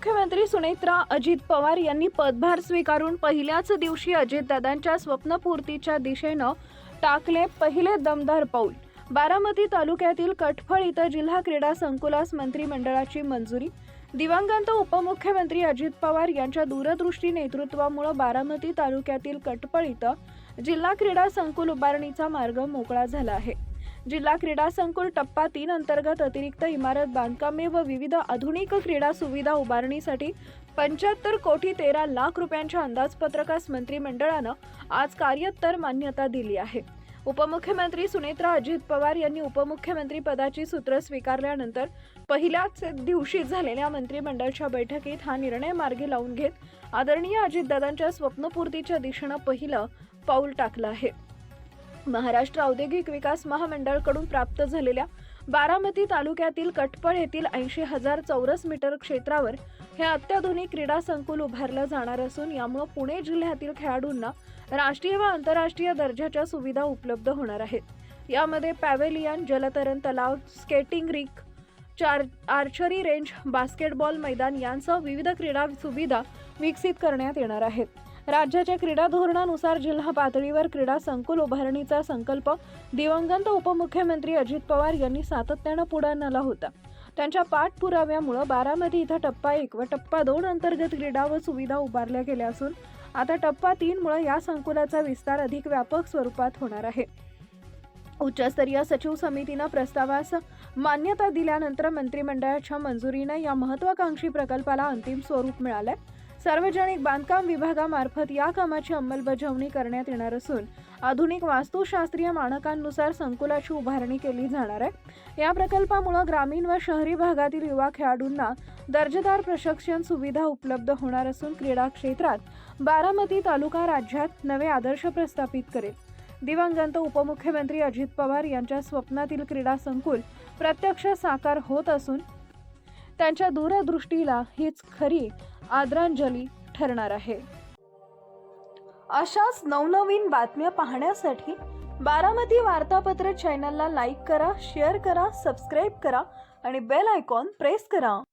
उपमुख्यमंत्री सुनेत्रा अजित पवार यांनी पदभार स्वीकारून पहिल्याच दिवशी अजितदादांच्या स्वप्नपूर्तीच्या दिशेनं टाकले पहिले दमदार पाऊल। बारामती तालुक्यातील कटफळ इथं जिल्हा क्रीडा संकुलास मंत्रिमंडळाची मंजुरी। दिवंगत उपमुख्यमंत्री अजित पवार यांच्या दूरदृष्टी नेतृत्वामुळे बारामती तालुक्यातील कटफळ इथं जिल्हा क्रीडा संकुल उभारणीचा मार्ग मोकळा झाला आहे। जिल्हा क्रीडा संकुल टप्पा 3 अंतर्गत अतिरिक्त इमारत बांधकामे व विविध आधुनिक क्रीडा सुविधा उभारणीसाठी 75 कोटी 13 लाख रुपयांच्या अंदाजपत्रकास मंत्रिमंडळानं आज कार्योत्तर मान्यता दिली आहे। उपमुख्यमंत्री सुनेत्रा अजित पवार यांनी उपमुख्यमंत्री पदाची सूत्र स्वीकारल्यानंतर पहिल्याच दिवशी झालेल्या मंत्रिमंडळाच्या बैठकीत हा निर्णय मार्गी लावून घेत आदरणीय अजितदादांच्या स्वप्नपूर्तीच्या दिशेनं पहिलं पाऊल टाकलं आहे। महाराष्ट्र औद्योगिक विकास महामंडळाकडून प्राप्त झालेल्या बारामती तालुक्यातील कटफळ येथील 80,000 चौरस मीटर क्षेत्रावर हे अत्याधुनिक क्रीडा संकुल उभारलं जाणार असून यामुळे पुणे जिल्ह्यातील खेळाडूंना राष्ट्रीय व आंतरराष्ट्रीय दर्जाच्या सुविधा उपलब्ध होणार आहेत। यामध्ये पॅव्हेलियन, जलतरण तलाव, skating rink, archery range, basketball मैदान यांसह विविध क्रीडा सुविधा विकसित करण्यात येणार आहेत। राज्याच्या क्रीडा धोरणानुसार जिल्हा पातळीवर क्रीडा संकुल उभारणीचा संकल्प दिवंगत उपमुख्यमंत्री अजित पवार यांनी सातत्याने पुढे नेला होता। त्यांच्या पाठपुराव्यामुळे बारामती इथं टप्पा 1 व टप्पा 2 अंतर्गत क्रीडा व सुविधा उभारल्या गेल्या असून आता टप्पा 3 मुळे या संकुलाचा विस्तार अधिक व्यापक स्वरूपात होणार आहे। उच्चस्तरीय सचिव समितीने प्रस्तावास मान्यता दिल्यानंतर मंत्रिमंडळाच्या मंजुरीने या महत्त्वाकांक्षी प्रकल्पाला अंतिम स्वरूप मिळाले। सार्वजनिक बांधकाम विभागामार्फत या कामाची अंमलबजावणी करण्यात येणार असून आधुनिक वास्तुशास्त्रीय मानकांनुसार संकुलाची उभारणी केली जाणार आहे। या प्रकल्पामुळे ग्रामीण व शहरी भागातील युवा खेळाडूंना दर्जेदार प्रशिक्षण सुविधा उपलब्ध होणार असून क्रीडा क्षेत्रात बारामती तालुका राज्यात नवे आदर्श प्रस्थापित करेल। दिवंगत उपमुख्यमंत्री अजित पवार यांच्या स्वप्नातील क्रीडा संकुल प्रत्यक्ष साकार होत असून त्यांच्या दूरदृष्टीला हीच खरी आदरांजली ठरणार आहे। अशाच नवनवीन बातम्या पाहण्यासाठी बारामती वार्तापत्र चॅनलला लाईक करा, शेअर करा, सबस्क्राईब करा आणि बेल आयकॉन प्रेस करा।